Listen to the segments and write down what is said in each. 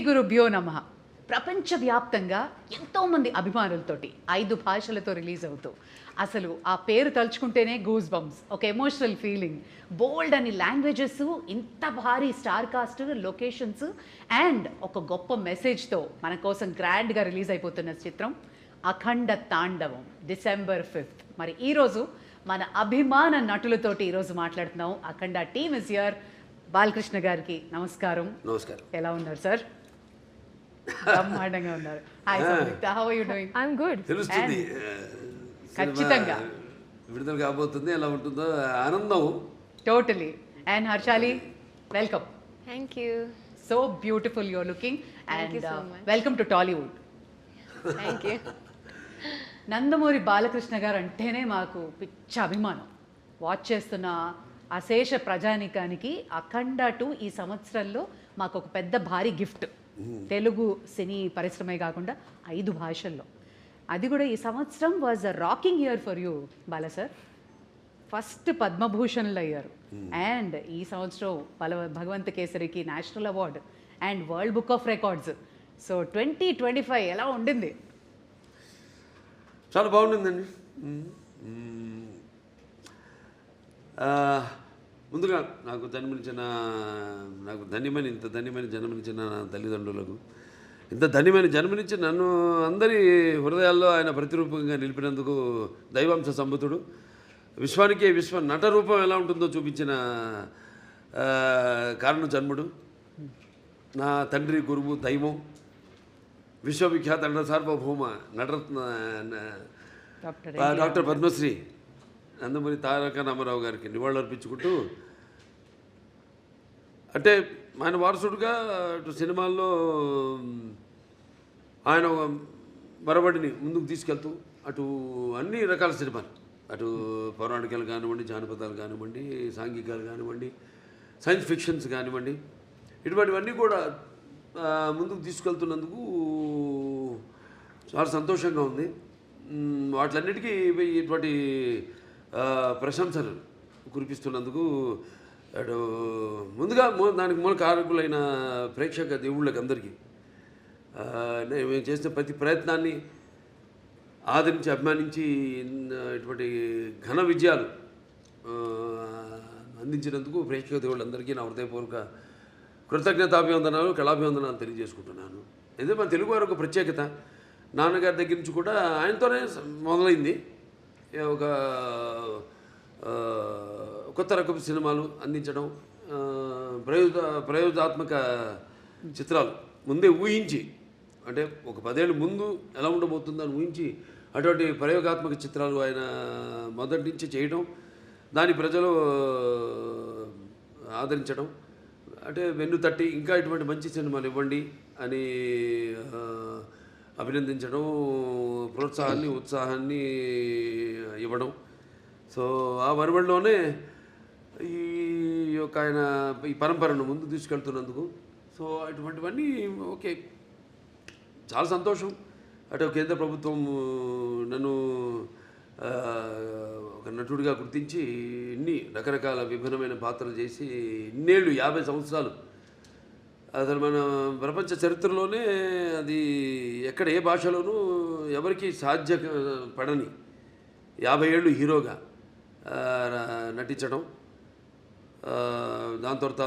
గురుభ్యో నమః. ప్రపంచవ్యాప్తంగా ఎంతోమంది అభిమానులతోటి 5 భాషలతో రిలీజ్ అవుతూ అసలు ఆ పేరు తలుచుకుంటేనే గూస్ బంప్స్, ఒక ఎమోషనల్ ఫీలింగ్, బోల్డ్ అని లాంగ్వేజెస్, ఇంత భారీ స్టార్ కాస్ట్, లొకేషన్స్ అండ్ ఒక గొప్ప మెసేజ్తో మన కోసం గ్రాండ్గా రిలీజ్ అయిపోతున్న చిత్రం అఖండ తాండవం డిసెంబర్ 5th. మరి ఈరోజు మన అభిమాన నటులతోటి ఈరోజు మాట్లాడుతున్నాం. Akhanda team is here. Balakrishna గారికి నమస్కారం. నమస్కారం. ఎలా ఉన్నారు సార్? బ్రహ్మాండంగా ఉన్నారు. Hi Samyuktha, how are you doing? I am good. తెలుస్తుంది ఖచ్చితంగా విడుదల కాబోతుంది, ఎలా ఉంటుందో ఆనందం. Totally. And Harshali, welcome. Thank you. So beautiful you are looking Thank you and so much. Welcome to Tollywood. Thank you. Nandamuri Balakrishna garu అంటేనే మాకు పిచ్చ అభిమానం. వాచ్ చేస్తున్న అశేష ప్రజానికానికి అఖండ 2 ఈ సంవత్సరంలో మాకు ఒక పెద్ద భారీ గిఫ్ట్. తెలుగు సినీ పరిశ్రమే కాకుండా 5 భాషల్లో. అది కూడా ఈ సంవత్సరం was a rocking year for you Bala sir. First పద్మభూషణ్లు అయ్యారు అండ్ ఈ సంవత్సరం భగవంత కేసరికి national award and world book of records. So 2025 ఎలా ఉండింది? చాలా బాగుంటుందండి. ముందుగా నాకు ఇంత ధన్యమైన జన్మనిచ్చిన నా తల్లిదండ్రులకు, ఇంత ధన్యమైన జన్మనిచ్చి నన్ను అందరి హృదయాల్లో ఆయన ప్రతిరూపంగా నిలిపినందుకు దైవాంశ సంభూతుడు, విశ్వానికే విశ్వ నట రూపం ఎలా ఉంటుందో చూపించిన కారణ జన్ముడు, నా తండ్రి గురువు దైవం, విశ్వవిఖ్యాత నట సార్వభౌమ నటరత్న డాక్టర్ పద్మశ్రీ నందమూరి తారక రామారావు గారికి నివాళులర్పించుకుంటూ, అంటే ఆయన వారసుడుగా అటు సినిమాల్లో ఆయన మరబడిని ముందుకు తీసుకెళ్తూ అటు అన్ని రకాల సినిమాలు, అటు పౌరాణికాలు కానివ్వండి, జానపదాలు కానివ్వండి, సాంఘికాలు కానివ్వండి, సైన్స్ ఫిక్షన్స్ కానివ్వండి, ఇటువంటివన్నీ కూడా ముందుకు తీసుకెళ్తున్నందుకు చాలా సంతోషంగా ఉంది. వాటిలన్నిటికీ ఇటువంటి ప్రశంసలు కురిపిస్తున్నందుకు అటు ముందుగా దానికి మూల కారకులైన ప్రేక్షక దేవుళ్ళకి అందరికీ మేము చేసిన ప్రతి ప్రయత్నాన్ని ఆదరించి అభిమానించి ఇటువంటి ఘన విజయాలు అందించినందుకు ప్రేక్షక దేవుళ్ళందరికీ నా హృదయపూర్వక కృతజ్ఞతాభివందనాలు, కళాభివందనాలు తెలియజేసుకుంటున్నాను. ఇదే మన తెలుగు వారి ఒక ప్రత్యేకత. నాన్నగారి దగ్గర నుంచి కూడా ఆయనతోనే మొదలైంది. ఒక కొత్త రకపు సినిమాలు అందించడం, ప్రయోగాత్మక చిత్రాలు ముందే ఊహించి, అంటే ఒక 10 ఏళ్ళు ముందు ఎలా ఉండబోతుందని ఊహించి అటువంటి ప్రయోగాత్మక చిత్రాలు ఆయన మొదటి నుంచి చేయడం, దాని ప్రజలు ఆదరించడం, అంటే వెన్ను తట్టి ఇంకా ఇటువంటి మంచి సినిమాలు ఇవ్వండి అని అభినందించడం, ప్రోత్సాహాన్ని ఉత్సాహాన్ని ఇవ్వడం. సో ఆ వరవడిలోనే ఈ యొక్క ఆయన ఈ పరంపరను ముందు తీసుకెళ్తున్నందుకు సో అటువంటివన్నీ ఓకే, చాలా సంతోషం. అటు కేంద్ర ప్రభుత్వం నన్ను ఒక నటుడిగా గుర్తించి ఇన్ని రకరకాల విభిన్నమైన పాత్రలు చేసి ఇన్నేళ్ళు 50 సంవత్సరాలు అసలు మన ప్రపంచ చరిత్రలోనే అది ఎక్కడ ఏ భాషలోనూ ఎవరికి పడని 50 ఏళ్ళు హీరోగా నటించడం, దాని తర్వాత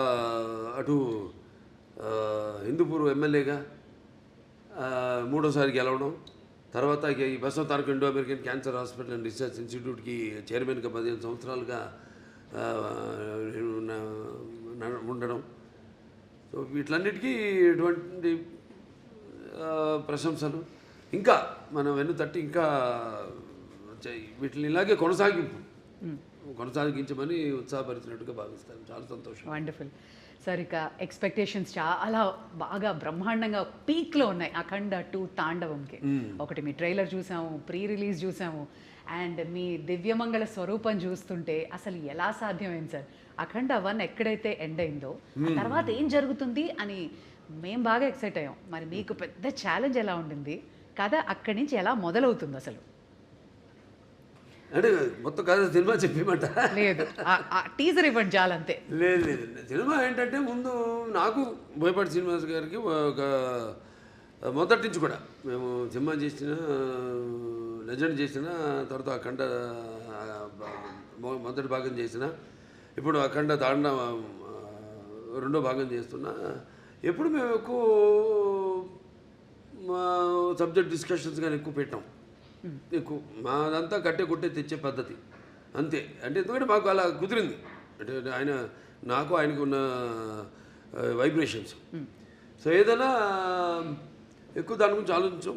అటు హిందూపూర్ ఎమ్మెల్యేగా 3వసారి గెలవడం, తర్వాత ఈ Basava Taraka Indo American cancer hospital and research ఇన్స్టిట్యూట్కి చైర్మన్గా 15 సంవత్సరాలుగా ఉండడం. సో వీటిలన్నిటికీ ఎటువంటి ప్రశంసలు ఇంకా మనం వెన్ను తట్టి ఇంకా వీటిని ఇలాగే కొనసాగించమని ఉత్సాహపరిచినట్టుగా భావిస్తాను. చాలా సంతోషం. Wonderful sir. ఇక ఎక్స్పెక్టేషన్స్ చాలా బాగా బ్రహ్మాండంగా పీక్లో ఉన్నాయి అఖండ 2 తాండవంకి. ఒకటి మీ ట్రైలర్ చూసాము, ప్రీ రిలీజ్ చూసాము అండ్ మీ దివ్యమంగళ స్వరూపం చూస్తుంటే అసలు ఎలా సాధ్యమైంది సార్? అఖండ 1 ఎక్కడైతే ఎండ్ అయిందో ఆ తర్వాత ఏం జరుగుతుంది అని మేము బాగా ఎక్సైట్ అయ్యాం. మరి మీకు పెద్ద ఛాలెంజ్ ఎలా ఉండింది? కథ అక్కడి నుంచి ఎలా మొదలవుతుంది అసలు? అంటే మొత్తం కథ సినిమా చెప్పేమంట లేదు టీజర్ ఇవ్వండి చాలంతే. లేదు లేదు సినిమా ఏంటంటే ముందు నాకు బోయపాటి శ్రీనివాస్ గారికి ఒక మొదటి నుంచి కూడా మేము సినిమా చేసిన లెజెండ్ చేసిన తర్వాత అఖండ మొదటి భాగం చేసిన ఇప్పుడు అఖండ తాండ రెండో భాగం చేస్తున్నా. ఎప్పుడు మేము ఎక్కువ సబ్జెక్ట్ డిస్కషన్స్ కానీ ఎక్కువ పెట్టాం. ఎక్కువ మాదంతా కట్టే కొట్టే తెచ్చే పద్ధతి అంతే. అంటే ఎందుకంటే మాకు అలా కుదిరింది. అంటే ఆయన నాకు ఆయనకు ఉన్న వైబ్రేషన్స్. సో ఏదైనా ఎక్కువ దాని గురించి ఆలోచించాం.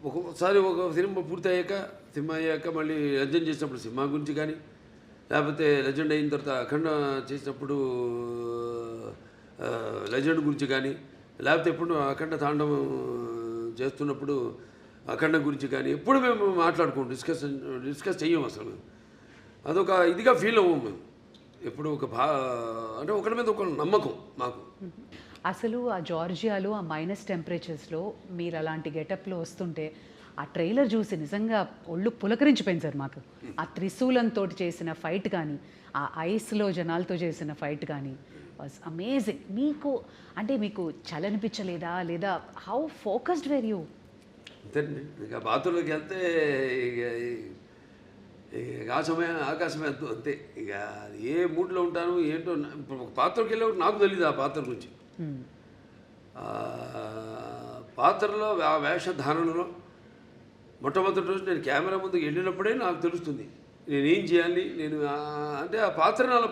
ఒక్కొక్కసారి ఒక సినిమా పూర్తి అయ్యాక మళ్ళీ లెజెండ్ చేసినప్పుడు సినిమా గురించి కానీ, లేకపోతే లెజెండ్ అయిన తర్వాత అఖండ చేసినప్పుడు లెజెండ్ గురించి కానీ, లేకపోతే ఎప్పుడు అఖండ తాండవం చేస్తున్నప్పుడు అఖండ గురించి కానీ ఎప్పుడు మేము మాట్లాడుకోం, డిస్కస్ చెయ్యం అసలు. అదొక ఇదిగా ఫీల్ అవ్వం మేము ఎప్పుడు. అంటే ఒకరి మీద ఒక నమ్మకం మాకు. అసలు ఆ జార్జియాలో ఆ మైనస్ టెంపరేచర్స్లో మీరు అలాంటి గెటప్లో వస్తుంటే ఆ ట్రైలర్ చూసి నిజంగా ఒళ్ళు పులకరించిపోయింది సార్ మాకు. ఆ త్రిశూలంతో చేసిన ఫైట్ కానీ, ఆ ఐస్లో జనాలతో చేసిన ఫైట్ కానీ వాజ్ అమేజింగ్. మీకు చలనిపించలేదా, లేదా హౌ ఫోకస్డ్ వేర్ యూ? అంతేనండి. ఇక బాత్రూంలోకి వెళ్తే ఇక ఆకాశమే అంతే. ఇక ఏ మూడ్లో ఉంటాను ఏంటో. ఇప్పుడు ఒక పాత్రకి వెళ్ళేవాడు నాకు తెలియదు ఆ పాత్ర గురించి. పాత్రలో ఆ వేషధారణలో మొట్టమొదటి రోజు నేను కెమెరా ముందుకు వెళ్ళినప్పుడే నాకు తెలుస్తుంది నేనేం చేయాలి. నేను అంటే ఆ పాత్ర నాలో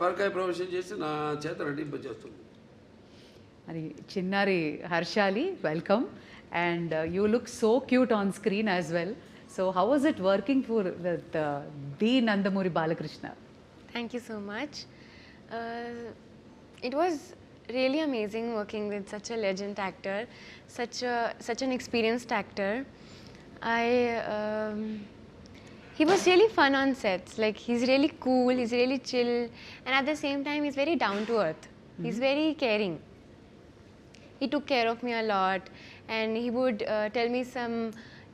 పరకాయ ప్రవేశం చేసి నా చేత నటింపజేస్తుంది. మరి చిన్నారి Harshali, welcome. And you look so cute on screen as well. So how was it working for the Nandamuri Balakrishna? Thank you so much. It was really amazing working with such a legend actor, such an experienced actor. He was really fun on sets. Like, he's really cool, he's really chill, and at the same time he's very down to earth. He's very caring. He took care of me a lot, and he would tell me some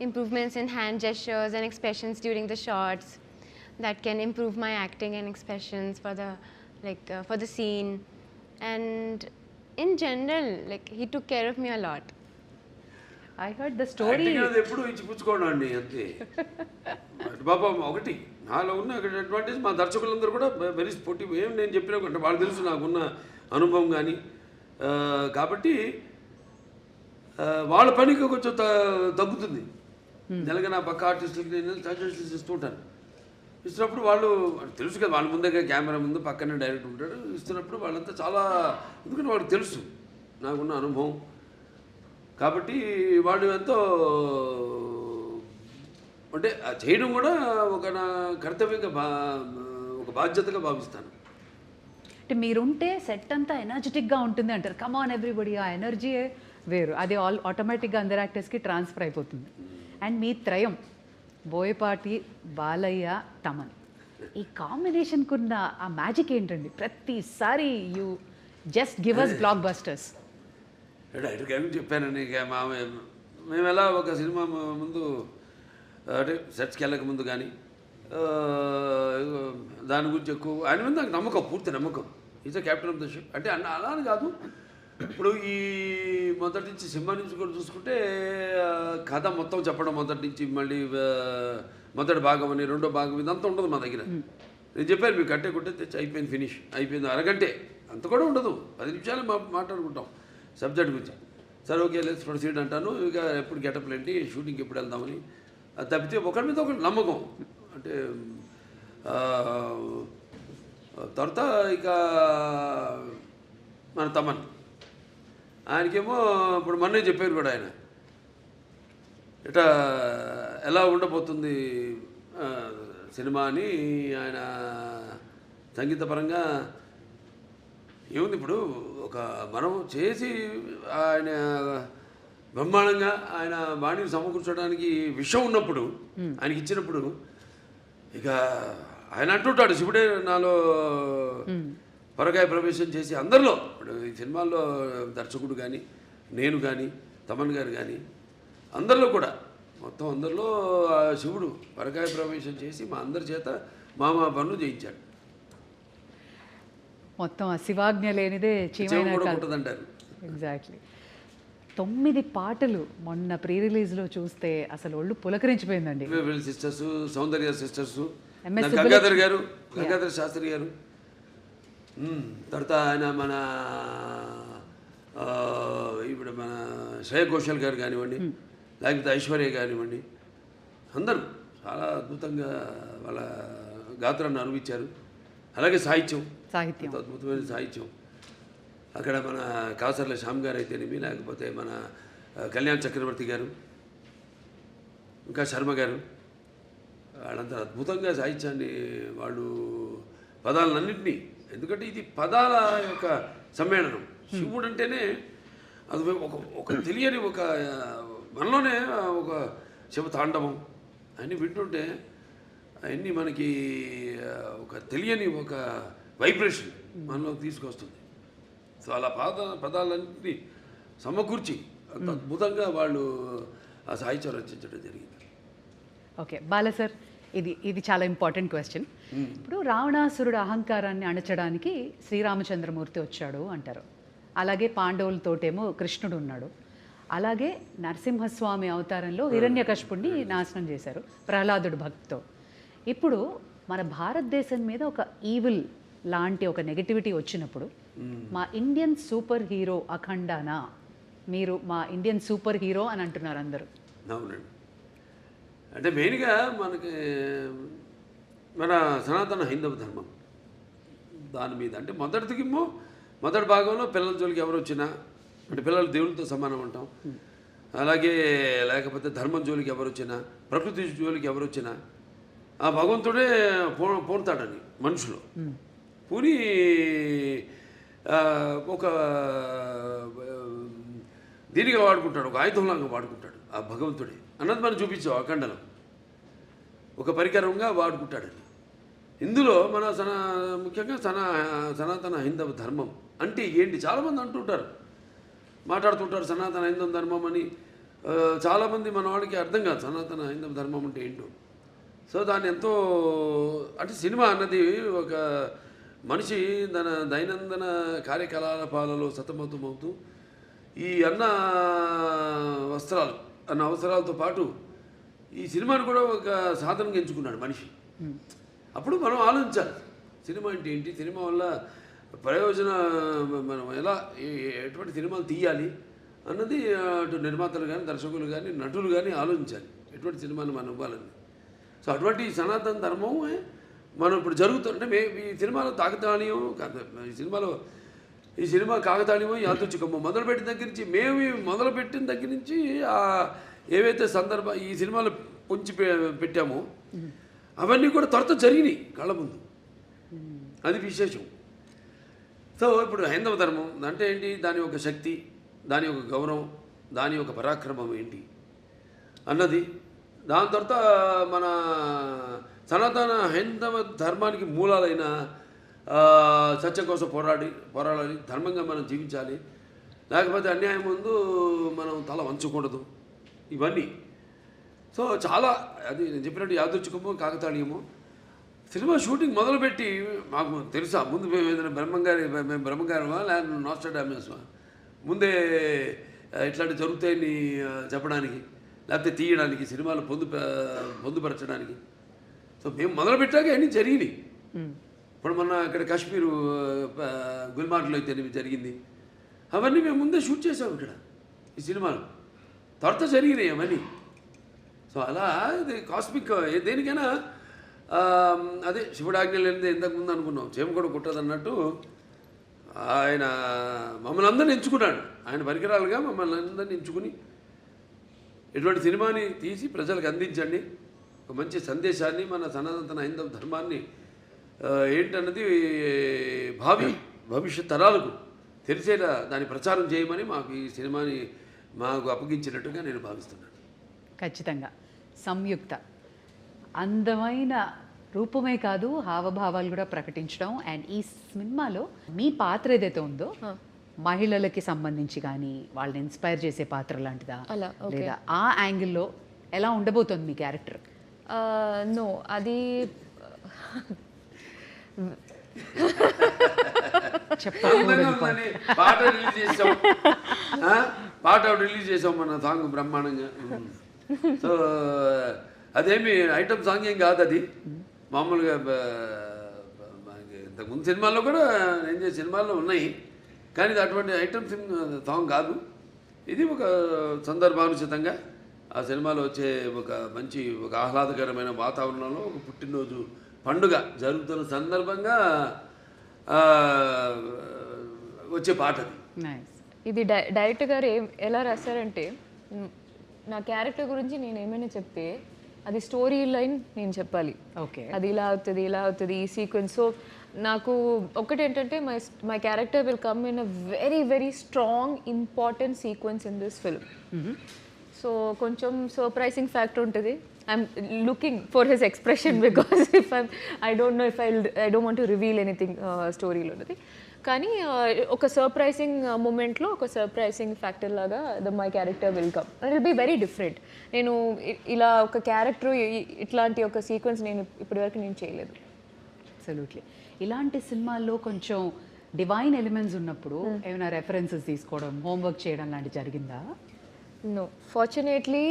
improvements in hand gestures and expressions during the shots that can improve my acting and expressions for the scene. And in general, like, he took care of me a lot. I heard the story. ఎప్పుడు ఇచ్చి పుచ్చుకోవడం అండి అంతే. బాబా ఒకటి నాలో ఉన్న advantage మా దర్శకులందరూ కూడా very sportive. ఏం నేను చెప్పినా అంటే వాళ్ళు తెలుసు నాకున్న అనుభవం కానీ. కాబట్టి వాళ్ళ పనికి కొంచెం తగ్గుతుంది. తెలంగాణ పక్క ఆర్టిస్టులకి నేను సజెషన్స్ ఇస్తూ ఉంటాను. ఇస్తున్నప్పుడు వాళ్ళు తెలుసు కదా, వాళ్ళ ముందే కెమెరా ముందు పక్కనే డైరెక్టర్ ఉంటాడు. ఇస్తున్నప్పుడు వాళ్ళంతా చాలా, ఎందుకంటే వాళ్ళకి తెలుసు నాకున్న అనుభవం. కాబట్టి వాళ్ళు ఎంతో అంటే చేయడం కూడా ఒక నా కర్తవ్యంగా ఒక బాధ్యతగా భావిస్తాను. అంటే మీరుంటే సెట్ అంతా ఎనర్జెటిక్గా ఉంటుంది అంటారు. కమ్ ఆన్ ఎవ్రీబడి, ఆ ఎనర్జీయే వేరు. అది ఆటోమేటిక్గా అందరు యాక్టర్స్కి ట్రాన్స్ఫర్ అయిపోతుంది. అండ్ మీ త్రయం బోయపాటి, బాలయ్య, తమన్, ఈ కాంబినేషన్కి ఉన్న ఆ మ్యాజిక్ ఏంటండి? ప్రతిసారి you just give us blockbusters. డైరెక్ట్గా చెప్పానండి. ఇక మేము ఎలా ఒక సినిమా ముందు అంటే సెట్స్కి వెళ్ళక ముందు కానీ దాని గురించి ఎక్కువ ఆయన మీద నాకు నమ్మకం, పూర్తి నమ్మకం. Is a captain of the ship. అంటే అలా అని కాదు. ఇప్పుడు ఈ మొదటి నుంచి సినిమా నుంచి కూడా చూసుకుంటే కథ మొత్తం చెప్పడం మొదటి నుంచి, మళ్ళీ మొదటి భాగం అని రెండో భాగం ఇదంతా ఉండదు మా దగ్గర. నేను చెప్పాను మీకు కట్టే కొట్టే తెచ్చి అయిపోయింది, ఫినిష్ అయిపోయింది, అరగంటే అంత కూడా ఉండదు, 10 నిమిషాలు మాట్లాడుకుంటాం సబ్జెక్ట్ గురించి. సరే ఓకే లెట్స్ ప్రొసీడ్ అంటాను. ఇక ఎప్పుడు గెటప్లు ఏంటి, షూటింగ్కి ఎప్పుడు వెళ్దామని. అది తప్పితే ఒకరి మీద ఒకటి నమ్మకం. అంటే తర్వాత ఇక మన తమన్, ఆయనకేమో ఇప్పుడు మొన్నే చెప్పారు కూడా ఆయన ఇట్లా ఎలా ఉండబోతుంది సినిమా అని. ఆయన సంగీతపరంగా ఏముంది, ఇప్పుడు ఒక మనం చేసి ఆయన బ్రహ్మాండంగా ఆయన బాణీని సమకూర్చడానికి విషయం ఉన్నప్పుడు ఆయనకి ఇచ్చినప్పుడు ఇక ఆయన అంటుంటాడు, శివుడే నాలో పరకాయ ప్రవేశం చేసి అందరిలో. ఇప్పుడు ఈ సినిమాల్లో దర్శకుడు కానీ, నేను కానీ, తమన్ గారు కానీ, అందరిలో కూడా మొత్తం అందరిలో ఆ శివుడు పరకాయ ప్రవేశం చేసి మా అందరి చేత మా పనులు చేయించాడు. మొత్తం ఆ శివాజ్ఞ లేనిదే చెవు చీమైనా కూడా కాదు. ఉంటుందంటారు. ఎగ్జాక్ట్లీ. 9 పాటలు మొన్న ప్రీ రిలీజ్లో చూస్తే అసలు ఒళ్ళు పులకరించిపోయిందండి. వీళ్ళ సిస్టర్స్, సౌందర్య సిస్టర్స్, MS గంగాధర్ గారు, గంగాధర్ శాస్త్రి గారు, తర్వాత ఆయన మన ఇప్పుడు మన శ్రేయ ఘోషల్ గారు కానివ్వండి, లేకపోతే ఐశ్వర్య కానివ్వండి, అందరూ చాలా అద్భుతంగా వాళ్ళ గాత్రాన్ని అనుభవించారు. అలాగే సాహిత్యం, సాహిత్యం అద్భుతమైన సాహిత్యం. అక్కడ మన కాసర్ల శ్యామ్ గారు అయితేనేమి, లేకపోతే మన కళ్యాణ్ చక్రవర్తి గారు, ఇంకా శర్మ గారు, వాళ్ళంతా అద్భుతంగా సాహిత్యాన్ని వాళ్ళు పదాలన్నింటినీ, ఎందుకంటే ఇది పదాల యొక్క సమ్మేళనం. శివుడు అంటేనే అది ఒక తెలియని ఒక మనలోనే ఒక శివ తాండవం అన్నీ వింటుంటే అవన్నీ మనకి ఒక తెలియని ఒక వైబ్రేషన్ మనలోకి తీసుకొస్తుంది. సో అలా పదాలన్నింటినీ సమకూర్చి అంత అద్భుతంగా వాళ్ళు ఆ సాహిత్యం రచించడం జరిగింది. ఓకే బాల సార్, ఇది చాలా ఇంపార్టెంట్ క్వశ్చన్. ఇప్పుడు రావణాసురుడు అహంకారాన్ని అణచడానికి శ్రీరామచంద్రమూర్తి వచ్చాడు అంటారు. అలాగే పాండవులతోటేమో కృష్ణుడు ఉన్నాడు. అలాగే నరసింహస్వామి అవతారంలో హిరణ్యకశిపుణ్ణి నాశనం చేశారు ప్రహ్లాదుడు భక్తితో. ఇప్పుడు మన భారతదేశం మీద ఒక ఈవిల్ లాంటి ఒక నెగటివిటీ వచ్చినప్పుడు మా ఇండియన్ సూపర్ హీరో అఖండానా, మీరు మా ఇండియన్ సూపర్ హీరో అని అంటున్నారు అందరూ. అవునండి. అంటే మెయిన్గా మనకి మన సనాతన హైందవ ధర్మం దాని మీద, అంటే మొదటి భాగంలో పిల్లల జోలికి ఎవరు వచ్చినా, అంటే పిల్లలు దేవులతో సమానం అంటాం. అలాగే లేకపోతే ధర్మం జోలికి ఎవరు వచ్చినా, ప్రకృతి జోలికి ఎవరు వచ్చినా ఆ భగవంతుడే పూనుతాడని మనుషులు పూని ఒక దీనిగా వాడుకుంటాడు, ఒక ఆయుధంలాగా వాడుకుంటాడు ఆ భగవంతుడే అన్నది మనం చూపించాం అఖండలో. ఒక పరికరంగా వాడుకుంటాడని. ఇందులో మన ముఖ్యంగా సనాతన హైందవ ధర్మం అంటే ఏంటి చాలామంది అంటుంటారు, మాట్లాడుతుంటారు సనాతన హైందవ ధర్మం అని. చాలామంది మన వాళ్ళకి అర్థం కాదు సనాతన హైందవ ధర్మం అంటే ఏంటో. సో దాన్ని ఎంతో, అంటే సినిమా అన్నది ఒక మనిషి తన దైనందిన కార్యకలాపాలలో సతమతమవుతూ ఈ అన్న అవసరాలతో పాటు ఈ సినిమాను కూడా ఒక సాధనంగా ఎంచుకున్నాడు మనిషి. అప్పుడు మనం ఆలోచించాలి సినిమా అంటే ఏంటి, సినిమా వల్ల మనం ఎలా ఎటువంటి సినిమాలు తీయాలి అన్నది అటు నిర్మాతలు కానీ, దర్శకులు కానీ, నటులు కానీ ఆలోచించాలి ఎటువంటి సినిమాను మనం ఇవ్వాలని. సో అటువంటి సనాతన ధర్మం మనం ఇప్పుడు జరుగుతుంటే ఈ సినిమాలో తాకతాళీయం ఈ సినిమా కాకతాళీయమో యాదృచ్ఛికమో మొదలుపెట్టిన దగ్గర నుంచి మొదలుపెట్టిన దగ్గర నుంచి ఏవైతే ఈ సినిమాలు పొంచి పెట్టామో అవన్నీ కూడా త్వరతో జరిగినాయి కళ్ళ ముందు. అది విశేషం. సో ఇప్పుడు హైందవ ధర్మం అంటే ఏంటి, దాని యొక్క శక్తి, దాని యొక్క గౌరవం, దాని యొక్క పరాక్రమం ఏంటి అన్నది. దాని తర్వాత మన సనాతన హైందవ ధర్మానికి మూలాలైన సత్యం కోసం పోరాడాలి, ధర్మంగా మనం జీవించాలి, లేకపోతే అన్యాయం ముందు మనం తల వంచకూడదు, ఇవన్నీ. సో చాలా అది నేను చెప్పినట్టు యాదృచ్ఛికమో కాకతాళీయమో. సినిమా షూటింగ్ మొదలుపెట్టి మాకు తెలుసా ముందు మేము ఏదైనా బ్రహ్మంగారమా లేకపోతే నాస్ట్రాడామస్మా ముందే ఇట్లాంటి జరుగుతాయని చెప్పడానికి, లేకపోతే తీయడానికి, సినిమాలు పొందుపరచడానికి. సో మేము మొదలుపెట్టాక అన్నీ జరిగినాయి. ఇప్పుడు మొన్న ఇక్కడ కాశ్మీరు గుల్మార్గ్లో అయితే జరిగింది, అవన్నీ మేము ముందే షూట్ చేసాము ఇక్కడ ఈ సినిమాలు, త్వరతో జరిగినాయి అవన్నీ. సో అలా ఇది కాస్మిక్ దేనికైనా అదే శివుడాజ్ఞ లేనిదే ఇంతకుముందు అనుకున్నాం చేమ కూడా కుట్టదన్నట్టు ఆయన మమ్మల్ని అందరిని ఎంచుకున్నాడు, ఆయన పరికరాలుగా మమ్మల్ని అందరిని ఎంచుకుని ఇటువంటి సినిమాని తీసి ప్రజలకు అందించండి, ఒక మంచి సందేశాన్ని, మన సనాతన హైందవ ధర్మాన్ని ఏంటన్నది భవిష్యత్ తరాలకు తెలిసేలా దాన్ని ప్రచారం చేయమని మాకు ఈ సినిమాని అప్పగించినట్టుగా నేను భావిస్తున్నాను. ఖచ్చితంగా సంయుక్త అందమైన రూపమే కాదు హావభావాలు కూడా ప్రకటించడం. అండ్ ఈ సినిమాలో మీ పాత్ర ఏదైతే ఉందో మహిళలకి సంబంధించి కానీ వాళ్ళని ఇన్స్పైర్ చేసే పాత్ర లాంటిదా, లేదా ఆ యాంగిల్లో ఎలా ఉండబోతుంది మీ క్యారెక్టర్? నో అది అందంగా ఉందని పాట రిలీజ్ చేసాం. పాట రిలీజ్ చేసాం మన సాంగ్ బ్రహ్మాండంగా. సో అదేమి ఐటమ్ సాంగ్ ఏం కాదు, అది మామూలుగా ఇంతకుముందు సినిమాల్లో కూడా నేను చేసే సినిమాల్లో ఉన్నాయి, కానీ ఇది అటువంటి ఐటమ్ సాంగ్ కాదు. ఇది ఒక సందర్భానుచితంగా ఆ సినిమాలో వచ్చే ఒక ఆహ్లాదకరమైన వాతావరణంలో ఒక పుట్టినరోజు పండుగ జరుగుతున్న సందర్భంగా వచ్చే పాట అది. నైస్. ఇది డైరెక్టర్ గారు ఎలా రాశారంటే, నా క్యారెక్టర్ గురించి నేను ఏమైనా చెప్తే అది స్టోరీ లైన్ నేను చెప్పాలి. ఓకే. అది ఇలా అవుతుంది ఈ సీక్వెన్స్. సో నాకు ఒకటి ఏంటంటే my character will come in a very very strong important sequence in this film. So కొంచెం సర్ప్రైజింగ్ ఫ్యాక్టర్ ఉంటుంది. I'm looking for his expression because I don't know if I don't want to reveal anything స్టోరీలో ఉన్నది. కానీ ఒక surprising మూమెంట్లో ఒక surprising factor లాగా my character will come. It will be very different. నేను ఇలా ఒక క్యారెక్టర్ ఇట్లాంటి ఒక సీక్వెన్స్ నేను ఇప్పటివరకు నేను చేయలేదు. అబ్సల్యూట్లీ. ఇలాంటి సినిమాల్లో కొంచెం డివైన్ ఎలిమెంట్స్ ఉన్నప్పుడు ఏమైనా రెఫరెన్సెస్ తీసుకోవడం, హోంవర్క్ చేయడం లాంటి జరిగిందా? No, fortunately,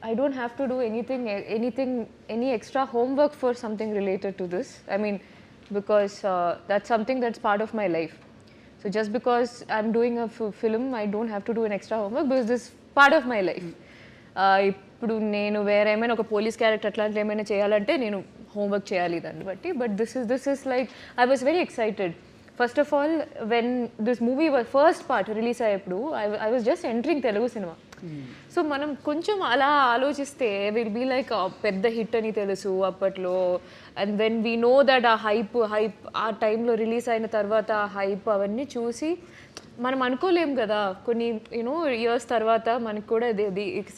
I don't have to do any extra homework for something related to this. I mean, because that's something that's part of my life. So just because I'm doing a film, I don't have to do an extra homework because this is part of my life. ఇప్పుడు నేను వేరే ఏమైనా ఒక police character అట్లాంటి ఏమైనా చేయాలంటే నేను homework చేయాలి దాన్ని బట్టి. But this is like I was very excited. First of all, when this movie was first part release అయ్యేప్పుడు I was just entering Telugu cinema. So మనం కొంచెం అలా ఆలోచిస్తే విల్ బీ లైక్ పెద్ద హిట్ అని తెలుసు అప్పట్లో. And then we know that ఆ హైప్ ఆ టైంలో రిలీజ్ అయిన తర్వాత ఆ హైప్ అవన్నీ చూసి మనం అనుకోలేం కదా, కొన్ని యూనో ఇయర్స్ తర్వాత మనకి కూడా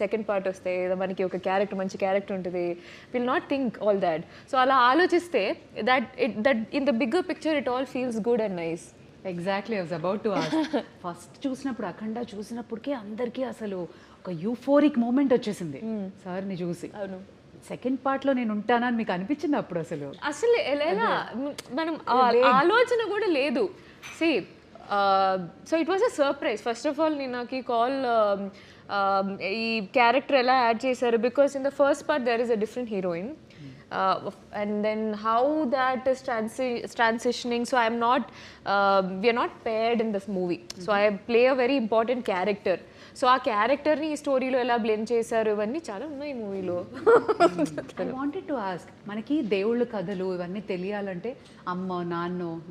సెకండ్ పార్ట్ వస్తే మనకి ఒక క్యారెక్టర్ మంచి క్యారెక్టర్ ఉంటుంది. Will not think all that. So అలా ఆలోచిస్తే that in the bigger picture it all feels good and nice. Exactly. I was about to ask. First చూసినప్పుడు అఖండ చూసినప్పటికే అందరికీ అసలు ఒక యూఫోరిక్ మూమెంట్ వచ్చేసింది సార్ని చూసి. అవును. సెకండ్ పార్ట్లో నేను ఉంటానని మీకు అనిపించింది అప్పుడు? అసలు ఎలా మనం ఆలోచన కూడా లేదు. సి so it was a surprise. First of all నేను నాకు ఈ కాల్ ఈ క్యారెక్టర్ ఎలా యాడ్ చేశారు, because in the first part there is a different heroine. And then how that is transitioning, so I'm not we are not paired in this movie. So I play a very important character. So ఆ క్యారెక్టర్ని ఈ స్టోరీలో ఎలా blend చేశారు ఇవన్నీ చాలా ఉన్నాయి మూవీలో. ఐ వాంటెడ్ టు ఆస్క్, మనకి దేవుళ్ళ కథలు ఇవన్నీ తెలియాలంటే అమ్మ,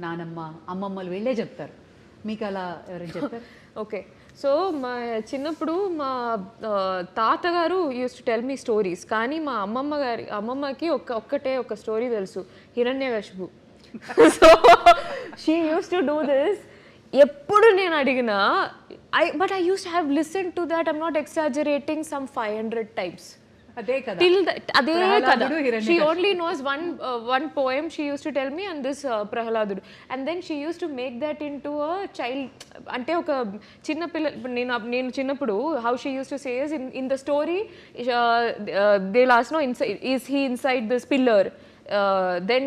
నానమ్మ, అమ్మమ్మలు వీళ్ళే చెప్తారు. మీకు అలా ఎవరైనా చెప్తారు? ఓకే. సో మా చిన్నప్పుడు మా తాతగారు use to tell me stories. కానీ మా అమ్మమ్మకి ఒక్కటే ఒక స్టోరీ తెలుసు, Hiranyakashipu. So she use to do this. ఎప్పుడు నేను అడిగినా but I use to have listen to that, I'm not exaggerating, some 500 times. అదే కదా. అదే కదా. She only knows one poem she used to tell me, and this Prahaladudu. And then she used to make that into a child. అంటే ఒక చిన్న పిల్ల, నేను చిన్నప్పుడు how she used to say is in the story they'll ask, no, is he inside this pillar? Then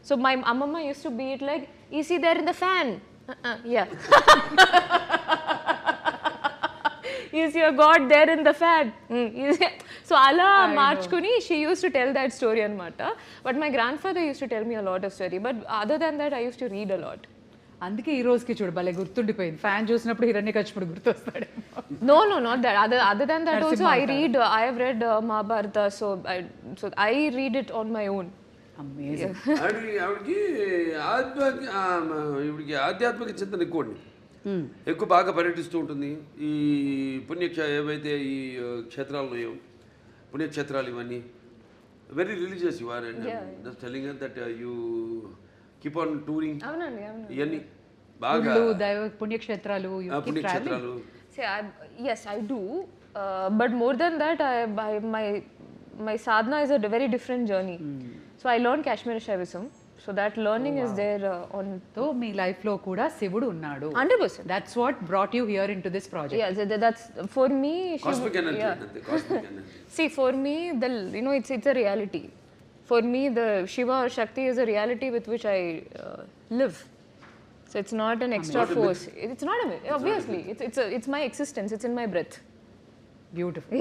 so my amma used to be it like, is he there in the fan? Yeah. Is your God there in the fan? So ala marchkuni she used to tell that story anamata. But my grandfather used to tell me a lot of story. But other than that I used to read a lot. అందుకే ఈ రోజుకి చూడు భలే గుర్తుండిపోయింది. Fan చూసినప్పుడు హిరణ్యకశిపుడు గుర్తొస్తాడు. No, not that. Other than that also I have read Mahabharata, so I read it on my own. Amazing. ఆవిడకి ఆధ్యాత్మిక చింతన ఎక్కువ బాగా పర్యటిస్తూ ఉంటుంది. ఈ ఏవైతే ఈ క్షేత్రాలు ఉన్నాయో, పుణ్యక్షేత్రాలు ఇవన్నీ very religious you are. And just telling her that you keep on touring. అవునండి. ఇవన్నీ బాగా పుణ్యక్షేత్రాలు. Yes, I do. But more than that, my sadhana is a very different journey. So I learned Kashmiri Shaivism. So that learning is there on so మీ లైఫ్లో కూడా శివుడు ఉన్నాడు. 100%. That's what brought you here into this project. Yeah, that's for me. Cosmic energy అంతే, cosmic energy. See, for me, it's a reality. For me, the Shiva or Shakti is a reality with which I live. So it's not an extra Not a force. It's not a myth. Obviously, it's my existence. It's in my breath. Beautiful.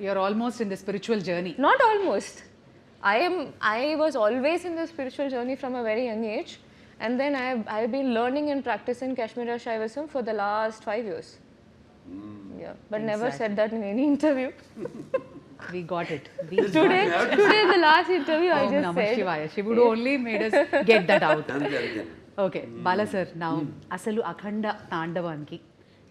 You're almost in the spiritual journey. Not almost. I was always in the spiritual journey from a very young age, and then I've been learning and practicing Kashmiri Shaivism for the last 5 years. Yeah, but never said that in any interview. We got it. Today, the last interview, I Om just Namah said. Shivaya. Shivudu only made us get that out. అంతే అంతే. Okay Bala sir, నా అసలు అఖండ తాండవానికి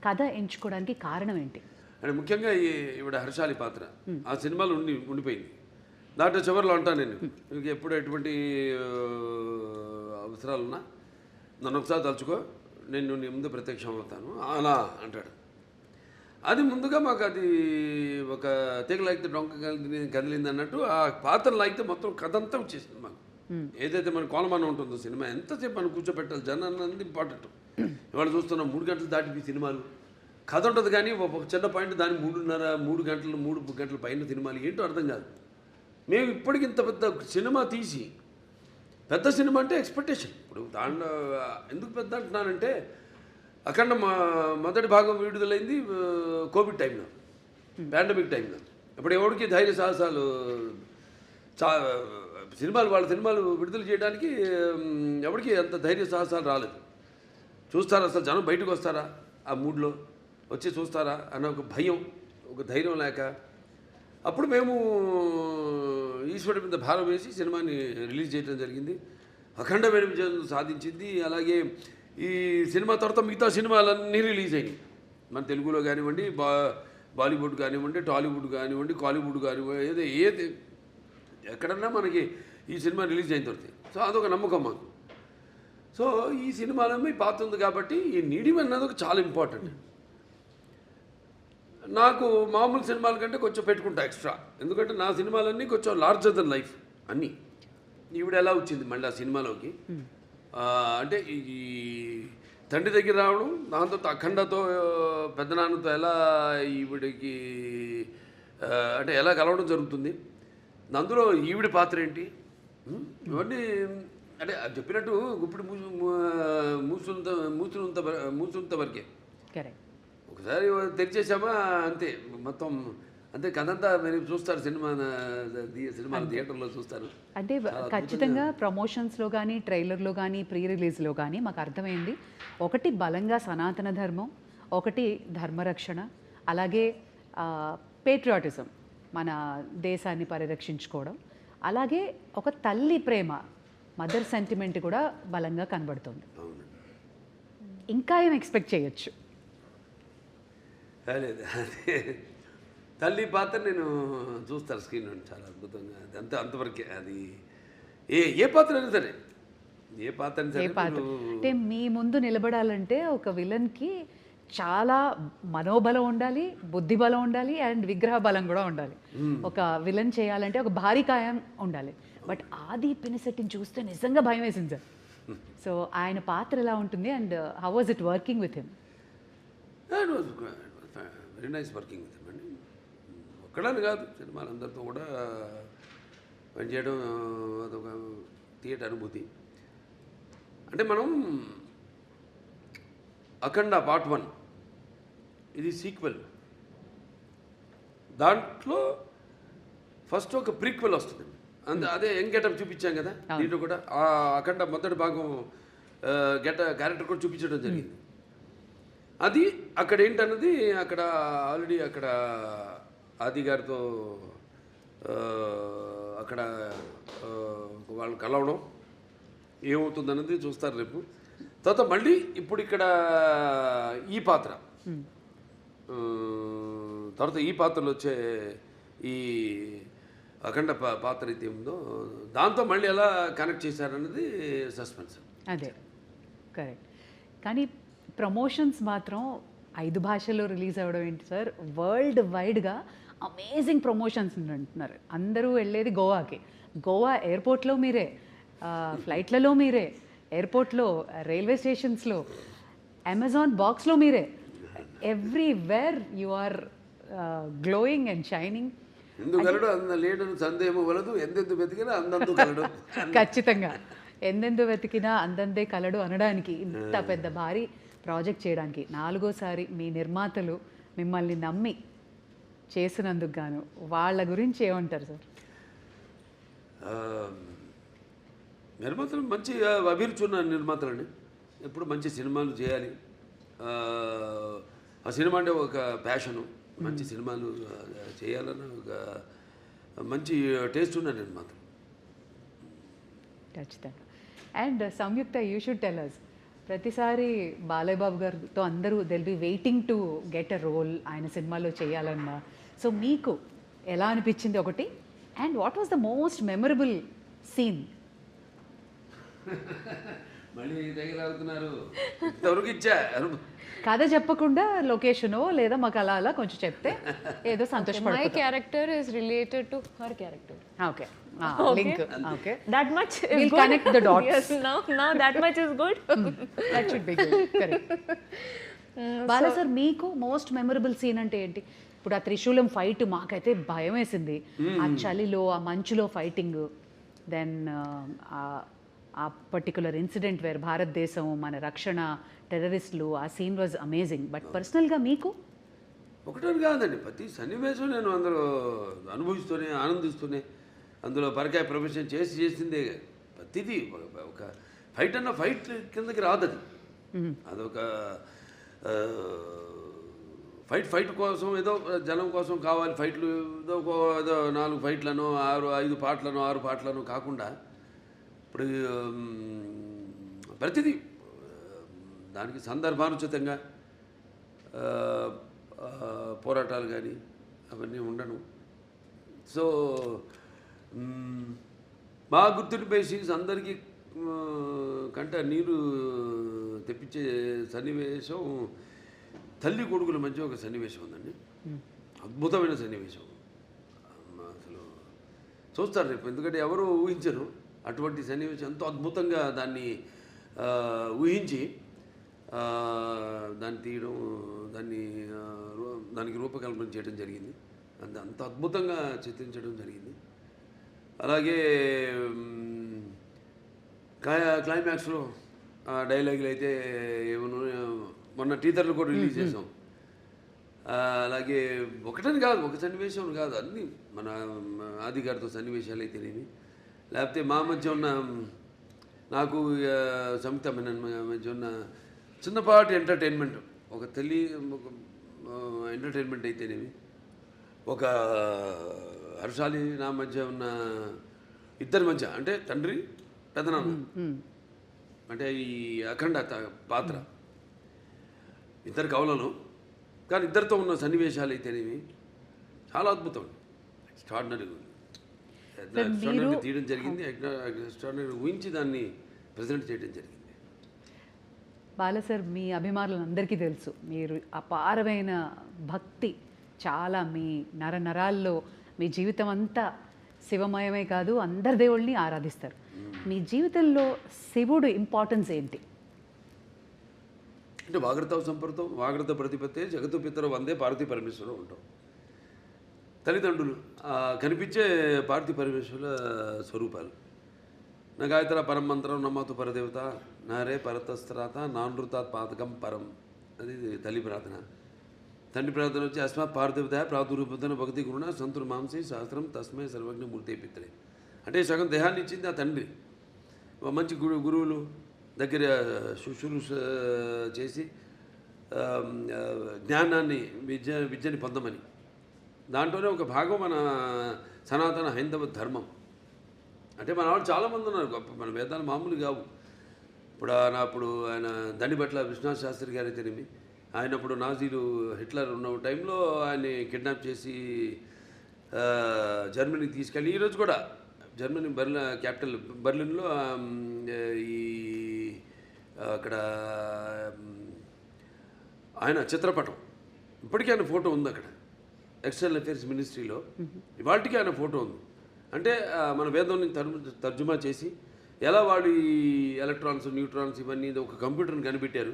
కథ ఎంచుకోవడానికి కారణం ఏంటి? అంటే ముఖ్యంగా ఈవిడ హర్షాలి పాత్ర ఆ సినిమాలో ఉండిపోయింది. దాంట్లో చివరిలో అంటాను నేను, మీకు ఎప్పుడు ఎటువంటి అవసరాలున్నా నన్ను ఒకసారి తలుచుకో, నేను నీ ముందు ప్రత్యక్షం అవుతాను అలా అంటాడు. అది ముందుగా మాకు అది ఒక తీగ లాగితే డొంక కదిలింది అన్నట్టు ఆ పాత్ర లాగితే మొత్తం కథ అంతా వచ్చేసింది మాకు. ఏదైతే మన కోలమానం ఉంటుందో సినిమా ఎంతసేపు మనం కూర్చోబెట్టాలి, జనాన్ని అన్నది ఇంపార్టెంట్. ఇవాళ చూస్తున్నాం 3 గంటలు దాటి సినిమాలు కథ ఉంటుంది, కానీ ఒక చిన్న పాయింట్ దాన్ని 3 గంటల పైన సినిమాలు ఏంటో అర్థం కాదు. మేము ఇప్పటికి ఇంత పెద్ద సినిమా తీసి, పెద్ద సినిమా అంటే ఎక్స్పెక్టేషన్. ఇప్పుడు దాంట్లో ఎందుకు పెద్ద అంటున్నానంటే, అఖండ మొదటి భాగం విడుదలైంది కోవిడ్ టైంలో, పాండమిక్ టైంలో. ఇప్పుడు ఎవరికి ధైర్య సాహసాలు వాళ్ళ సినిమాలు విడుదల చేయడానికి ఎవరికి అంత ధైర్య సాహసాలు రాలేదు. చూస్తారా అసలు జనం బయటకు వస్తారా, ఆ మూడ్లో వచ్చి చూస్తారా అన్న ఒక భయం, ఒక ధైర్యం లేక అప్పుడు మేము ఈశ్వరుడి మీద భారం వేసి సినిమాని రిలీజ్ చేయడం జరిగింది. అఖండమైన విజయం సాధించింది. అలాగే ఈ సినిమా తర్వాత మిగతా సినిమాలన్నీ రిలీజ్ అయినాయి. మన తెలుగులో కానివ్వండి, బాలీవుడ్ కానివ్వండి, టాలీవుడ్ కానివ్వండి, కాలీవుడ్ కానివ్వండి, ఏది ఎక్కడన్నా మనకి ఈ సినిమా రిలీజ్ అయిన తర్వాత. సో అదొక నమ్మకం మాకు. సో ఈ సినిమాలో మీ పాత్ర ఉంది కాబట్టి ఈ నీడియం అన్నది ఒక చాలా ఇంపార్టెంట్. నాకు మామూలు సినిమాల కంటే కొంచెం పెట్టుకుంటా ఎక్స్ట్రా, ఎందుకంటే నా సినిమాలన్నీ కొంచెం లార్జర్ దెన్ లైఫ్ అన్నీ. ఈవిడ ఎలా వచ్చింది మళ్ళీ ఆ సినిమాలోకి అంటే ఈ తండ్రి దగ్గర రావడం, దాంతో అఖండతో పెద్దనాన్నతో ఎలా ఈవిడికి అంటే ఎలా కలవడం జరుగుతుంది, అందులో ఈవిడ పాత్ర ఏంటి, ఇవన్నీ అంటే చెప్పినట్టు ఇప్పుడు మూసునంత వరకే. కరెక్ట్. ఒకసారి తెరిచేసామా అంతే, మొత్తం అంతే. కథంతా మీరు చూస్తారు సినిమా థియేటర్లో చూస్తారు. అంటే ఖచ్చితంగా ప్రమోషన్స్లో కానీ, ట్రైలర్లో కానీ, ప్రీ రిలీజ్లో కానీ మాకు అర్థమైంది, ఒకటి బలంగా సనాతన ధర్మం, ఒకటి ధర్మరక్షణ, అలాగే పేట్రియాటిజం, మన దేశాన్ని పరిరక్షించుకోవడం, అలాగే ఒక తల్లి ప్రేమ, మదర్ సెంటిమెంట్ కూడా బలంగా కనబడుతుంది. ఇంకా ఏం ఎక్స్పెక్ట్ చేయొచ్చు? లేదు, అదే తల్లి పాత్ర నేను చూస్తాను స్క్రీన్ నుండి చాలా అద్భుతంగా. అది అంతవరకే. అది ఏ పాత్ర అయినా సరే, ఏ పాత్ర అయినా సరే. అంటే మీ ముందు నిలబడాలంటే ఒక విలన్కి చాలా మనోబలం ఉండాలి, బుద్ధి బలం ఉండాలి, అండ్ విగ్రహ బలం కూడా ఉండాలి. ఒక విలన్ చేయాలంటే ఒక భారీ కాయం ఉండాలి. బట్ ఆది పినిశెట్టిని చూస్తే నిజంగా భయం వేసింది సార్. సో ఆయన పాత్ర ఎలా ఉంటుంది, and how was it working with him? Very nice working with him అండి. ఒక్కడని కాదు, సినిమాలందరితో కూడా పనిచేయడం అదొక థియేటర్ అనుభూతి. అంటే మనం అఖండ పార్ట్ 1 ఇది సీక్వెల్, దాంట్లో ఫస్ట్ ఒక ప్రీక్వెల్ వస్తుంది. అదే యంగ్ గెటప్ చూపించాం కదా, దీంట్లో కూడా ఆ అఖండ మొదటి భాగం క్యారెక్టర్ కూడా చూపించడం జరిగింది. అది అక్కడ ఏంటన్నది అక్కడ ఆల్రెడీ అక్కడ ఆది గారితో అక్కడ వాళ్ళు కలవడం ఏమవుతుందన్నది చూస్తారు రేపు. తర్వాత మళ్ళీ ఇప్పుడు ఇక్కడ ఈ పాత్ర, తర్వాత ఈ పాత్రలో వచ్చే ఈ అఖండ పాత్ర అయితే ఉందో దాంతో మళ్ళీ ఎలా కనెక్ట్ చేశారన్నది సస్పెన్స్. అదే కరెక్ట్. కానీ ప్రమోషన్స్ మాత్రం 5 భాషల్లో రిలీజ్ అవ్వడం ఏంటి సార్? వరల్డ్ వైడ్గా అమేజింగ్ ప్రమోషన్స్ అంటున్నారు. అందరూ వెళ్ళేది గోవాకి. గోవా ఎయిర్పోర్ట్లో మీరే ఫ్లైట్లలో మీరే, ఎయిర్పోర్ట్లో, రైల్వే స్టేషన్స్లో, అమెజాన్ బాక్స్లో మీరే, everywhere you are glowing and shining. ఎందుకు కలడు అంద లేడను సందేహము వలదు, ఎందెందు వెతికినా అందందు కలడు. ఖచ్చితంగా ఎందెందు వెతికినా అందందే కలడు అనడానికి, ఇంత పెద్ద భారీ ప్రాజెక్ట్ చేయడానికి 4వ సారి మీ నిర్మాతలు మిమ్మల్ని నమ్మి చేసినందుకు గాను వాళ్ళ గురించి ఏమంటారు సార్? నిర్మాతలు మంచి అభిరుచి ఉన్న నిర్మాతలండి. ఎప్పుడు మంచి సినిమాలు చేయాలి, ఆ సినిమా అంటే ఒక ప్యాషను, మంచి సినిమాలు చేయాలన్న ఒక మంచి టేస్ట్ ఉన్న నిర్మాత. ఖచ్చితంగా. And Samyuktha, you should tell us, ప్రతిసారి బాలయ్య బాబు గారితో అందరూ they'll be waiting to get a role ఆయన సినిమాలో చేయాలన్నా. సో మీకు ఎలా అనిపించింది ఒకటి, and what was the most memorable scene? మళ్ళీ తగిలాగుతున్నారు, ఇంతవరకు ఇచ్చా కథ చెప్పకుండా లొకేషనో లేదా మాకు అలా అలా కొంచెం చెప్తే ఏదో My సంతోషపడుతుంది. character is related to her character. Okay, link. Okay, That much is We'll good. connect the dots. Yes, now that much is good. That should be good. Correct. Bala sir, మీకు మోస్ట్ మెమరబుల్ సీన్ అంటే ఏంటి? ఇప్పుడు ఆ త్రిశూలం fight మాకైతే భయం వేసింది, ఆ చలిలో ఆ మంచులో ఫైటింగ్, దెన్ ఆ పర్టికులర్ ఇన్సిడెంట్ వేర్ భారతదేశం మన రక్షణ, టెర్రరిస్టులు, ఆ సీన్ వాజ్ అమేజింగ్. బట్ పర్సనల్గా మీకు? ఒకటని కాదండి, ప్రతి సన్నివేశం నేను అందులో అనుభవిస్తూనే ఆనందిస్తూనే అందులో పరకాయ ప్రొఫెషన్ చేసిందే. ప్రతిదీ ఒక ఫైట్ అన్న ఫైట్ కిందకి రాదు అది. అదొక ఫైట్ కోసం ఏదో జనం కోసం కావాలి ఫైట్లు, ఏదో 4 ఫైట్లను 5 పాటలను 6 పాటలను కాకుండా ఇప్పుడు ప్రతిదీ దానికి సందర్భానుచితంగా పోరాటాలు కానీ అవన్నీ ఉండను. సో బాగా గుర్తుండిపోయే సీన్స్, అందరికీ కంట నీరు తెప్పించే సన్నివేశం తల్లి కొడుకుల మధ్య ఒక సన్నివేశం ఉందండి. అద్భుతమైన సన్నివేశం. అసలు చూస్తారు రేపు, ఎందుకంటే ఎవరు ఊహించరు అటువంటి సన్నివేశం. ఎంతో అద్భుతంగా దాన్ని ఊహించి దాన్ని తీయడం, దానికి రూపకల్పన చేయడం జరిగింది. అంత అద్భుతంగా చిత్రించడం జరిగింది. అలాగే క్లైమాక్స్లో డైలాగులు అయితే ఏమన్నా మొన్న టీజర్లు కూడా రిలీజ్ చేసాం. అలాగే ఒకటని కాదు, ఒక సన్నివేశం కాదు, అన్నీ మన ఆది గారితో సన్నివేశాలు అయితేనేమి, లేకపోతే మా మధ్య ఉన్న నాకు సంయుక్త మధ్య ఉన్న చిన్నపాటి ఎంటర్టైన్మెంట్, ఒక ఎంటర్టైన్మెంట్ అయితేనేమి, ఒక హర్షాలి నా మధ్య ఉన్న ఇద్దరి మధ్య, అంటే తండ్రి పెదనాన్న, అంటే ఈ అఖండ పాత్ర, ఇద్దరు కవులను, కానీ ఇద్దరితో ఉన్న సన్నివేశాలు అయితేనేవి చాలా అద్భుతం. ఎక్స్ట్రాడినరీ తీయడం జరిగింది, ఎక్స్ట్రాడినరీ ఊహించి దాన్ని ప్రజెంట్ చేయడం జరిగింది. బాలా సార్, మీ అభిమానులందరికీ తెలుసు మీరు అపారమైన భక్తి, చాలా మీ నరాల్లో, మీ జీవితం అంతా శివమయమే కాదు, అందరి దేవుళ్ళని ఆరాధిస్తారు. మీ జీవితంలో శివుడు ఇంపార్టెన్స్ ఏంటి? అంటే వాగ్రత సంపర్తం, వాగ్రత ప్రతిపత్తే జగత్తు పితరు వందే పార్వతీ పరమేశ్వరం ఉంటాం. తల్లిదండ్రులు కనిపించే పార్వతీ పరమేశ్వరుల స్వరూపాలు. నా గాయత్ర పరమంత్రం నమ్మతు పరదేవత, నారే పరతస్త్రాత నానృతాత్ పాతకం పరం, అది తల్లి ప్రార్థన. తండ్రి ప్రార్థన వచ్చి అస్మాత్ పార్థివత ప్రాదురూపతన భక్తి గురుణ సంతుర్ మాంసి శాస్త్రం తస్మై సర్వజ్ఞ మూర్తి పిత్రే. అంటే సగం దేహాన్ని ఇచ్చింది ఆ తండ్రి. మంచి గురువులు దగ్గర శుశ్రూష చేసి జ్ఞానాన్ని విద్యని పొందమని, దాంట్లోనే ఒక భాగం మన సనాతన హైందవ ధర్మం. అంటే మన వాళ్ళు చాలామంది ఉన్నారు గొప్ప, మన వేదాలు మామూలు కావు. ఇప్పుడు ఆయన దండిబట్ల విశ్వనాథ్ శాస్త్రి గారు అయితేనేమి, ఆయన అప్పుడు నాజీలు హిట్లర్ ఉన్న టైంలో ఆయన్ని కిడ్నాప్ చేసి జర్మనీకి తీసుకెళ్ళి, ఈరోజు కూడా జర్మనీ క్యాపిటల్ బర్లిన్లో ఈ అక్కడ ఆయన చిత్రపటం, ఇప్పటికీ ఆయన ఫోటో ఉంది అక్కడ ఎక్స్టర్నల్ అఫేర్స్ మినిస్ట్రీలో, ఇవాళకి ఆయన ఫోటో ఉంది. అంటే మన వేదంని తర్జుమా చేసి ఎలా వాళ్ళు ఈ ఎలక్ట్రాన్స్ న్యూట్రాన్స్ ఇవన్నీ ఒక కంప్యూటర్ని కనిపెట్టారు,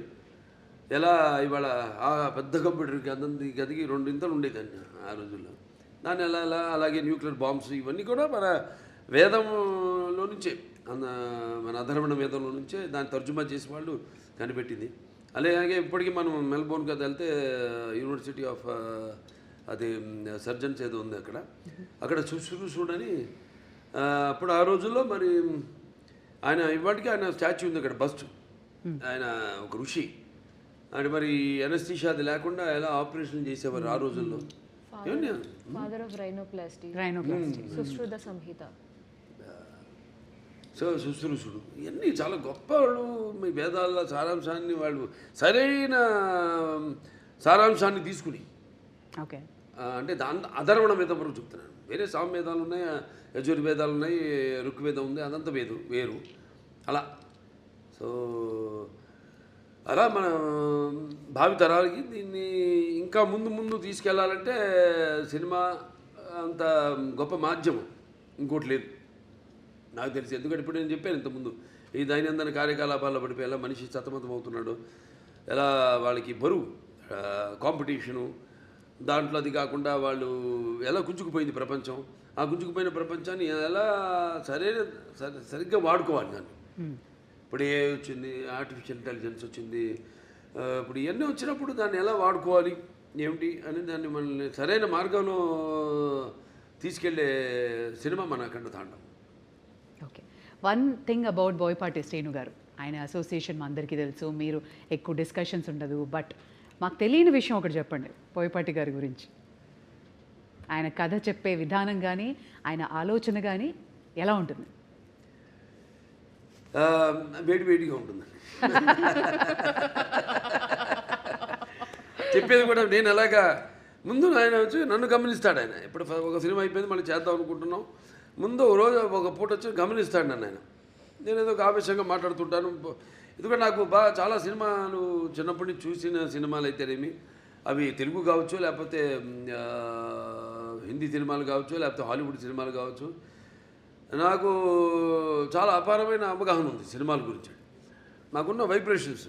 ఎలా ఇవాళ ఆ పెద్ద కంప్యూటర్కి అందంది గదికి 2 ఇంతలు ఉండేదండి ఆ రోజుల్లో. దాన్ని ఎలా అలాగే న్యూక్లియర్ బాంబ్స్ ఇవన్నీ కూడా మన వేదంలో నుంచే మన అధర్వణ వేదంలో నుంచే దాన్ని తర్జుమా చేసి వాళ్ళు కనిపెట్టింది. అలాగే ఇప్పటికీ మనం మెల్బోర్న్ కదా వెళ్తే యూనివర్సిటీ ఆఫ్ అది సర్జన్స్ ఏదో ఉంది అక్కడ శుశ్రూషుడని అప్పుడు ఆ రోజుల్లో మరి ఆయన ఇవాటికి ఆయన స్టాచ్యూ ఉంది అక్కడ, బస్ట్. ఆయన ఒక ఋషి. అంటే మరి ఎనస్థీషియా అది లేకుండా ఎలా ఆపరేషన్ చేసేవారు ఆ రోజుల్లో. Father of rhinoplasty. Sushruta Samhita. So శుశ్రూషుడు ఇవన్నీ చాలా గొప్ప వాళ్ళు. మీ వేదాల సారాంశాన్ని వాళ్ళు సరైన సారాంశాన్ని తీసుకుని ఓకే అంటే అధర్వణ వేదం వరకు చెప్తున్నాను. వేరే సామవేదాలు ఉన్నాయి, యజుర్వేదాలు ఉన్నాయి, ఋగ్వేదం ఉంది, అదంతా వేరు అలా. సో అలా మన భావితరాలకి దీన్ని ఇంకా ముందు తీసుకెళ్లాలంటే సినిమా అంత గొప్ప మాధ్యమం ఇంకోటి లేదు నాకు తెలిసి. ఎందుకంటే ఇప్పుడు నేను చెప్పాను ఇంతకుముందు, ఈ దైనందిన కార్యకలాపాల్లో పడిపోయి ఎలా మనిషి సతమతం అవుతున్నాడు, ఎలా వాళ్ళకి బరువు కాంపిటీషను, దాంట్లో అది కాకుండా వాళ్ళు ఎలా గుంజుకుపోయింది ప్రపంచం, ఆ గుంజుకుపోయిన ప్రపంచాన్ని ఎలా సరిగ్గా వాడుకోవాలి దాన్ని. ఇప్పుడు ఏ వచ్చింది, ఆర్టిఫిషియల్ ఇంటెలిజెన్స్ వచ్చింది, ఇప్పుడు ఇవన్నీ వచ్చినప్పుడు దాన్ని ఎలా వాడుకోవాలి ఏమిటి అని దాన్ని మనల్ని సరైన మార్గంలో తీసుకెళ్లే సినిమా మన అఖండ తాండవం. Okay, one thing about Boyapati Srinu గారు, ఆయన అసోసియేషన్ మా అందరికీ తెలుసు, మీరు ఎక్కువ డిస్కషన్స్ ఉండదు, బట్ మాకు తెలియని విషయం ఒకటి చెప్పండి బోయపాటి గారి గురించి. ఆయన కథ చెప్పే విధానం కానీ ఆయన ఆలోచన కానీ ఎలా ఉంటుంది? వేడిగా ఉంటుందండి. చెప్పేది కూడా నేను ఎలాగా ముందు ఆయన వచ్చి నన్ను గమనిస్తాడు. ఆయన ఇప్పుడు ఒక సినిమా అయిపోయింది మళ్ళీ చేద్దాం అనుకుంటున్నాం, ముందు రోజు ఒక పూట వచ్చి గమనిస్తాడు నన్ను ఆయన. నేను ఏదో ఒక ఆవేశంగా మాట్లాడుతుంటాను. ఎందుకంటే నాకు చాలా సినిమాలు చిన్నప్పటి నుంచి చూసిన సినిమాలు అయితేనేమి, అవి తెలుగు కావచ్చు, లేకపోతే హిందీ సినిమాలు కావచ్చు, లేకపోతే హాలీవుడ్ సినిమాలు కావచ్చు, నాకు చాలా అపారమైన అవగాహన ఉంది సినిమాల గురించి. నాకున్న వైబ్రేషన్స్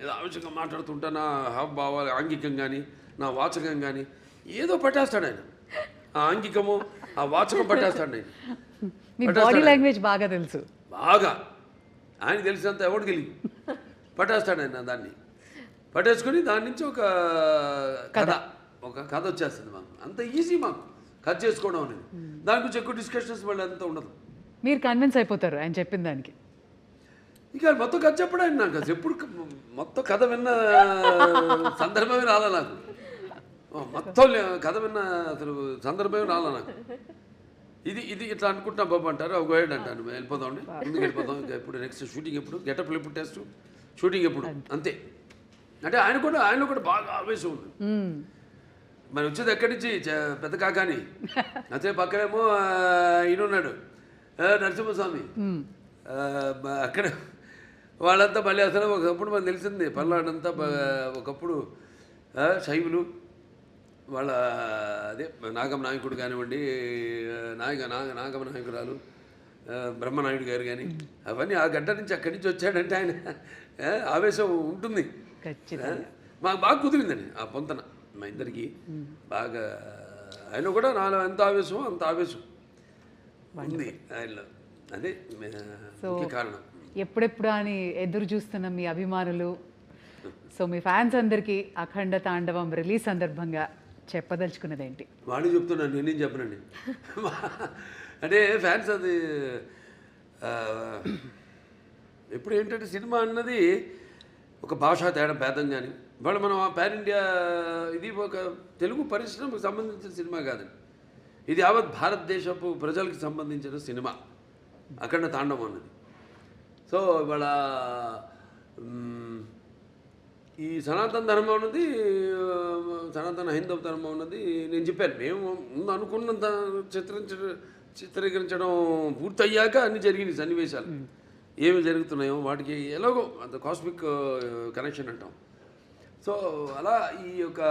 ఏదో ఆవేశంగా మాట్లాడుతుంటా, నా హావభావాలు ఆంగికం కానీ నా వాచకం కానీ ఏదో పట్టేస్తాడు ఆయన. ఆ ఆంగికము ఆ వాచకం పట్టేస్తాడు ఆయన. మీ బాడీ లాంగ్వేజ్ బాగా తెలుసు, బాగా ఆయన తెలిసినంత ఎవరికి తెలియదు. పట్టేస్తాడు ఆయన దాన్ని, పట్టేసుకొని దాని నుంచి ఒక కథ వచ్చేస్తుంది మాకు. అంత ఈజీ మాకు కథ చేసుకోవడం అనేది. దాని గురించి ఎక్కువ డిస్కషన్స్ మళ్ళీ అంత ఉండదు. మీరు కన్విన్స్ అయిపోతారు ఆయన చెప్పిన దానికి. ఇక మొత్తం కథ చెప్పడం ఆయన నాకు అసలు ఎప్పుడు మొత్తం కథ విన్న సందర్భమే రాలా నాకు. మొత్తం కథ విన్న అసలు సందర్భమే రాలా నాకు. ఇది ఇట్లా అనుకుంటున్నా బాబు అంటారు, ఒక గైడ్ అంటాను, వెళ్ళిపోదామండి ముందుకు వెళ్ళిపోదాం, ఇంకా ఎప్పుడు నెక్స్ట్ షూటింగ్ ఎప్పుడు, గెటప్లు ఎప్పుడు టెస్ట్, షూటింగ్ ఎప్పుడు, అంతే. అంటే ఆయనలో కూడా బాగా ఆవేశం ఉంది. మరి వచ్చేది ఎక్కడి నుంచి పెద్ద కాకాని, అదే పక్కనేమో ఈయనున్నాడు నరసింహస్వామి, అక్కడ వాళ్ళంతా మళ్ళీ అసలు ఒకప్పుడు మనకు తెలిసింది పల్నాడంతా ఒకప్పుడు శైవులు, వాళ్ళ అదే నాగమ నాయకుడు కానివ్వండి, నాగమ నాయకురాలు బ్రహ్మనాయుడు గారు కానీ, అవన్నీ ఆ గడ్డ నుంచి అక్కడి నుంచి వచ్చాడంటే ఆయన ఆవేశం ఉంటుంది. మాకు బాగా కుదిరిందండి ఆ పొంతన మా ఇద్దరికి బాగా. ఆయన కూడా నాలో ఎంత ఆవేశమో అంత ఆవేశం ఉంది ఆయనలో. అదే ముఖ్య కారణం. ఎప్పుడెప్పుడు అని ఎదురు చూస్తున్న మీ అభిమానులు, సో మీ ఫ్యాన్స్ అందరికీ అఖండ తాండవం రిలీజ్ సందర్భంగా చెప్పదలుచుకున్నది ఏంటి? వాళ్ళు చెప్తున్నాను, నేనేం చెప్పనండి. అంటే ఫ్యాన్స్ అది ఎప్పుడు ఏంటంటే సినిమా అన్నది ఒక భాషా భేదం కానీ, ఇవాళ మనం ఆ పాన్ ఇండియా, ఇది ఒక తెలుగు పరిశ్రమకు సంబంధించిన సినిమా కాదండి, ఇది యావత్ భారతదేశపు ప్రజలకు సంబంధించిన సినిమా అఖండ తాండవం అన్నది. సో ఇవాళ ఈ సనాతన ధర్మం ఉన్నది, సనాతన హైందవ ధర్మం ఉన్నది, నేను చెప్పాను మేము ముందు అనుకున్నంత చిత్రీకరించడం పూర్తయ్యాక అన్నీ జరిగినాయి సన్నివేశాలు, ఏమి జరుగుతున్నాయో వాటికి ఎలాగో అంత కాస్మిక్ కనెక్షన్ అంటాం. సో అలా ఈ యొక్క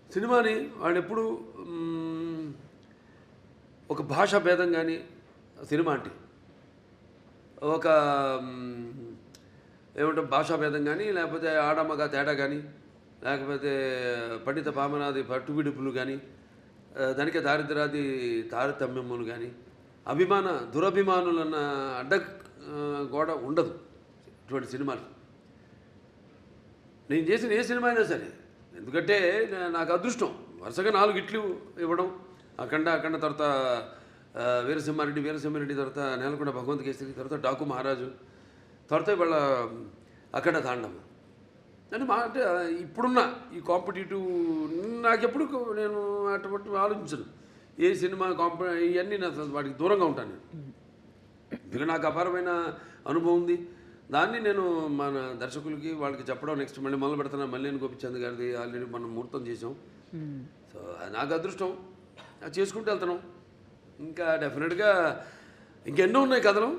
సినిమాని వాళ్ళు ఎప్పుడు ఒక భాషా భేదం కానీ సినిమా అంటే ఒక ఏమంటాం భాషాభేదం కానీ, లేకపోతే ఆడమ్మగా తేడా కానీ, లేకపోతే పండిత పామనాది పట్టువిడుపులు కానీ, దానికే దారిద్రాది తారతమ్యములు కానీ, దురభిమానులన్న గోడ ఉండదు ఇటువంటి సినిమాలు. నేను చేసిన ఏ సినిమా అయినా సరే, ఎందుకంటే నాకు అదృష్టం వరుసగా 4 హిట్లు ఇవ్వడం, అఖండ తర్వాత వీరసింహారెడ్డి తర్వాత నేలకొండ భగవంత్ కేసరి, తర్వాత డాకు మహారాజు, తర్వాత ఇవాళ అఖండ తాండవం అని అంటే ఇప్పుడున్న ఈ కాంపిటేటివ్ నాకెప్పుడు నేను అటువంటి ఆలోచించను. ఏ సినిమా ఇవన్నీ నాకు వాటికి దూరంగా ఉంటాను నేను. ఎందుకంటే నాకు అపారమైన అనుభవం ఉంది. దాన్ని నేను మన దర్శకులకి వాళ్ళకి చెప్పడం, నెక్స్ట్ మళ్ళీ మొదలు పెడుతున్నా మల్లేని గోపిచంద్ గారిది ఆల్రెడీ మనం ముహూర్తం చేసాం. సో నాకు అదృష్టం, అది చేసుకుంటూ వెళ్తున్నాం. ఇంకా డెఫినెట్గా ఇంకెన్నో ఉన్నాయి కథలు.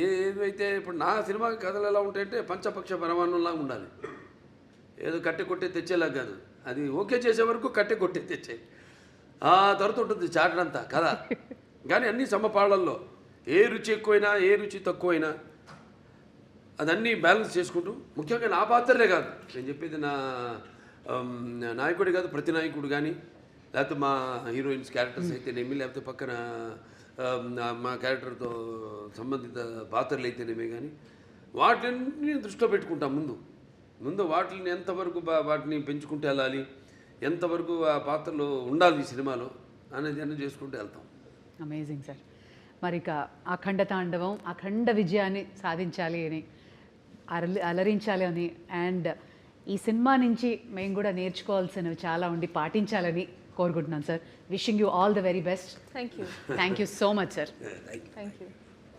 ఏవైతే ఇప్పుడు నా సినిమా కథలు ఎలా ఉంటాయంటే పంచపక్ష పరమాన్నంలాగా ఉండాలి. ఏదో కట్టె కొట్టే తెచ్చేలా కాదు, అది ఓకే చేసే వరకు కట్టె కొట్టే తెచ్చే ఆ తర్వాత ఉంటుంది చాటంతా కథ. కానీ అన్ని సమపాళ్ళల్లో ఏ రుచి ఎక్కువైనా ఏ రుచి తక్కువైనా అదన్నీ బ్యాలెన్స్ చేసుకుంటూ, ముఖ్యంగా నా పాత్రలే కాదు నేను చెప్పేది, నా నాయకుడే కాదు ప్రతి నాయకుడు కానీ, లేకపోతే మా హీరోయిన్స్ క్యారెక్టర్స్ అయితేనేమి, లేకపోతే పక్కన మా క్యారెక్టర్తో సంబంధిత పాత్రలు అయితేనేమే కానీ, వాటిని దృష్టిలో పెట్టుకుంటాం. ముందు వాటిని ఎంతవరకు వాటిని పెంచుకుంటూ వెళ్ళాలి, ఎంతవరకు ఆ పాత్రలో ఉండాలి ఈ సినిమాలో అనేది అన్నీ చేసుకుంటూ వెళ్తాం. Amazing sir. మరి ఇక అఖండ తాండవం అఖండ విజయాన్ని సాధించాలి అని, అలరించాలి అని, అండ్ ఈ సినిమా నుంచి మేము కూడా నేర్చుకోవాల్సినవి చాలా ఉండి పాటించాలని కోరుకుంటున్నాను sir. Wishing you all the very best. Thank you. Thank you so much sir. Thank you.